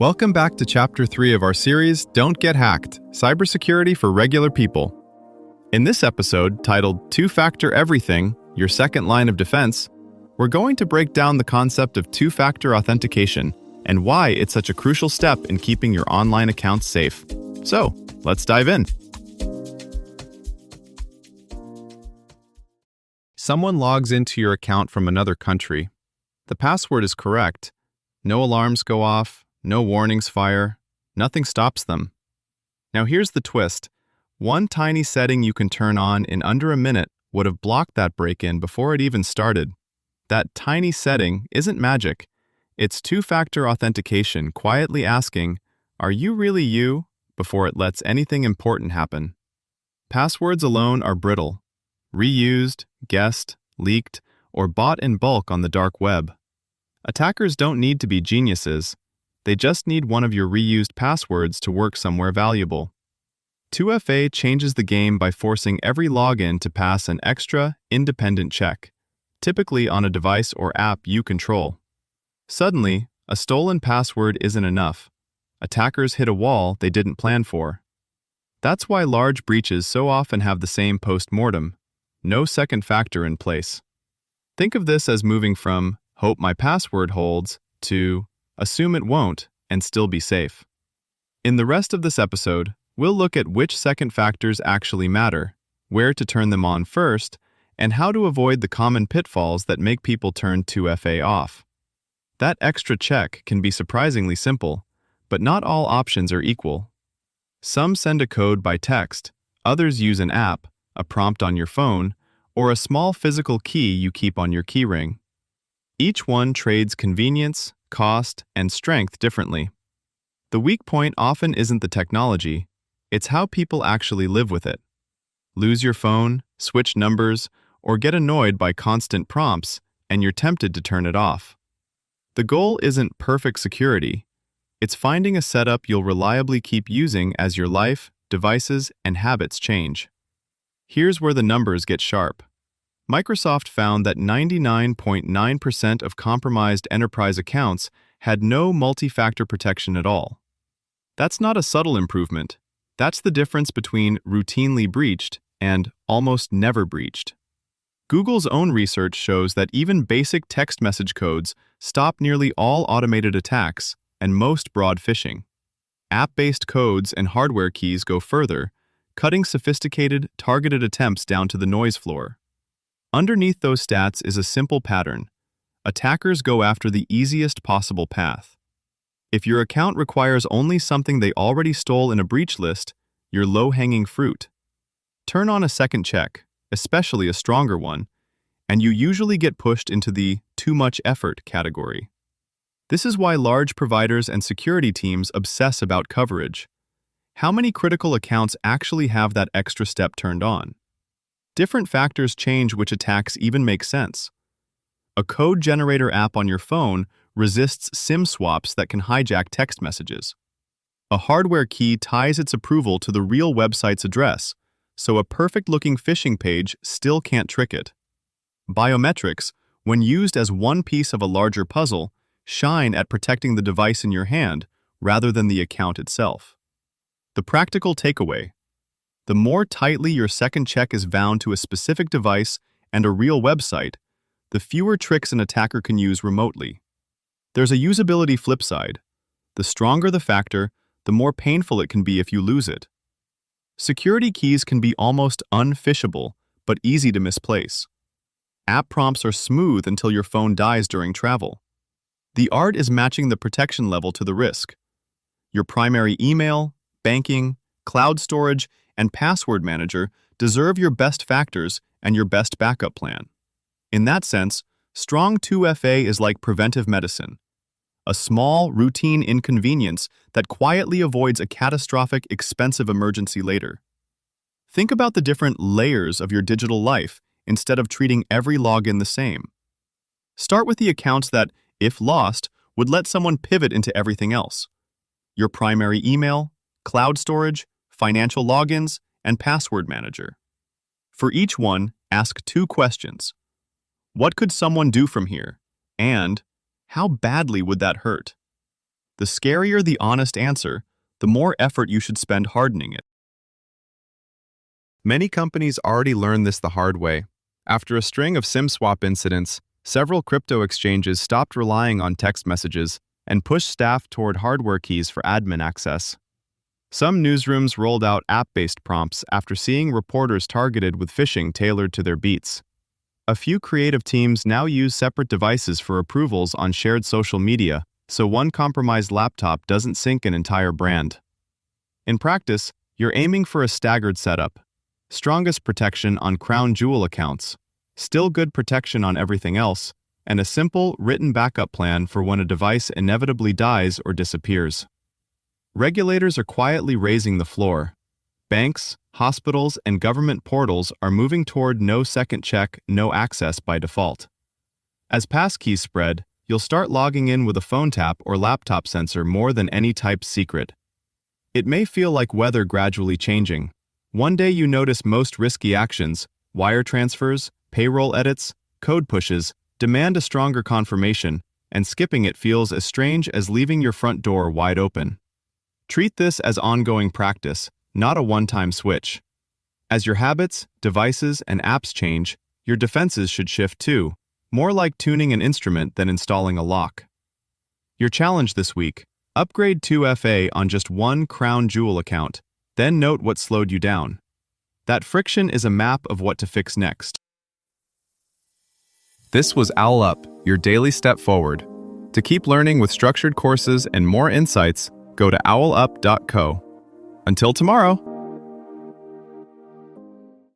Welcome back to Chapter 3 of our series, Don't Get Hacked, Cybersecurity for Regular People. In this episode, titled Two-Factor Everything, Your Second Line of Defense, we're going to break down the concept of two-factor authentication and why it's such a crucial step in keeping your online accounts safe. So, let's dive in. Someone logs into your account from another country. The password is correct. No alarms go off, no warnings fire, nothing stops them. Now here's the twist. One tiny setting you can turn on in under a minute would have blocked that break-in before it even started. That tiny setting isn't magic. It's two-factor authentication quietly asking, "Are you really you?" before it lets anything important happen. Passwords alone are brittle. Reused, guessed, leaked, or bought in bulk on the dark web. Attackers don't need to be geniuses. They just need one of your reused passwords to work somewhere valuable. 2FA changes the game by forcing every login to pass an extra, independent check, typically on a device or app you control. Suddenly, a stolen password isn't enough. Attackers hit a wall they didn't plan for. That's why large breaches so often have the same post-mortem. No second factor in place. Think of this as moving from "hope my password holds" to "assume it won't" and still be safe. In the rest of this episode, we'll look at which second factors actually matter, where to turn them on first, and how to avoid the common pitfalls that make people turn 2FA off. That extra check can be surprisingly simple, but not all options are equal. Some send a code by text, others use an app, a prompt on your phone, or a small physical key you keep on your keyring. Each one trades convenience, cost, and strength differently. The weak point often isn't the technology, it's how people actually live with it. Lose your phone, switch numbers, or get annoyed by constant prompts, and you're tempted to turn it off. The goal isn't perfect security. It's finding a setup you'll reliably keep using as your life, devices, and habits change. Here's where the numbers get sharp. Microsoft found that 99.9% of compromised enterprise accounts had no multi-factor protection at all. That's not a subtle improvement. That's the difference between routinely breached and almost never breached. Google's own research shows that even basic text message codes stop nearly all automated attacks and most broad phishing. App-based codes and hardware keys go further, cutting sophisticated, targeted attempts down to the noise floor. Underneath those stats is a simple pattern. Attackers go after the easiest possible path. If your account requires only something they already stole in a breach list, you're low-hanging fruit. Turn on a second check, especially a stronger one, and you usually get pushed into the too much effort category. This is why large providers and security teams obsess about coverage. How many critical accounts actually have that extra step turned on? Different factors change which attacks even make sense. A code generator app on your phone resists SIM swaps that can hijack text messages. A hardware key ties its approval to the real website's address, so a perfect-looking phishing page still can't trick it. Biometrics, when used as one piece of a larger puzzle, shine at protecting the device in your hand rather than the account itself. The practical takeaway: the more tightly your second check is bound to a specific device and a real website, the fewer tricks an attacker can use remotely. There's a usability flip side. The stronger the factor, the more painful it can be if you lose it. Security keys can be almost unphishable, but easy to misplace. App prompts are smooth until your phone dies during travel. The art is matching the protection level to the risk. Your primary email, banking, cloud storage, and password manager deserve your best factors and your best backup plan. In that sense, strong 2FA is like preventive medicine, a small, routine inconvenience that quietly avoids a catastrophic, expensive emergency later. Think about the different layers of your digital life instead of treating every login the same. Start with the accounts that, if lost, would let someone pivot into everything else. Your primary email, cloud storage, financial logins, and password manager. For each one, ask two questions. What could someone do from here? And how badly would that hurt? The scarier the honest answer, the more effort you should spend hardening it. Many companies already learned this the hard way. After a string of SIM swap incidents, several crypto exchanges stopped relying on text messages and pushed staff toward hardware keys for admin access. Some newsrooms rolled out app-based prompts after seeing reporters targeted with phishing tailored to their beats. A few creative teams now use separate devices for approvals on shared social media, so one compromised laptop doesn't sink an entire brand. In practice, you're aiming for a staggered setup. Strongest protection on crown jewel accounts, still good protection on everything else, and a simple, written backup plan for when a device inevitably dies or disappears. Regulators are quietly raising the floor. Banks, hospitals, and government portals are moving toward no second check, no access by default. As passkeys spread, you'll start logging in with a phone tap or laptop sensor more than any typed secret. It may feel like weather gradually changing. One day you notice most risky actions, wire transfers, payroll edits, code pushes, demand a stronger confirmation, and skipping it feels as strange as leaving your front door wide open. Treat this as ongoing practice, not a one-time switch. As your habits, devices, and apps change, your defenses should shift too, more like tuning an instrument than installing a lock. Your challenge this week: upgrade 2FA on just one crown jewel account, then note what slowed you down. That friction is a map of what to fix next. This was Owl Up, your daily step forward. To keep learning with structured courses and more insights, go to owlup.co. Until tomorrow!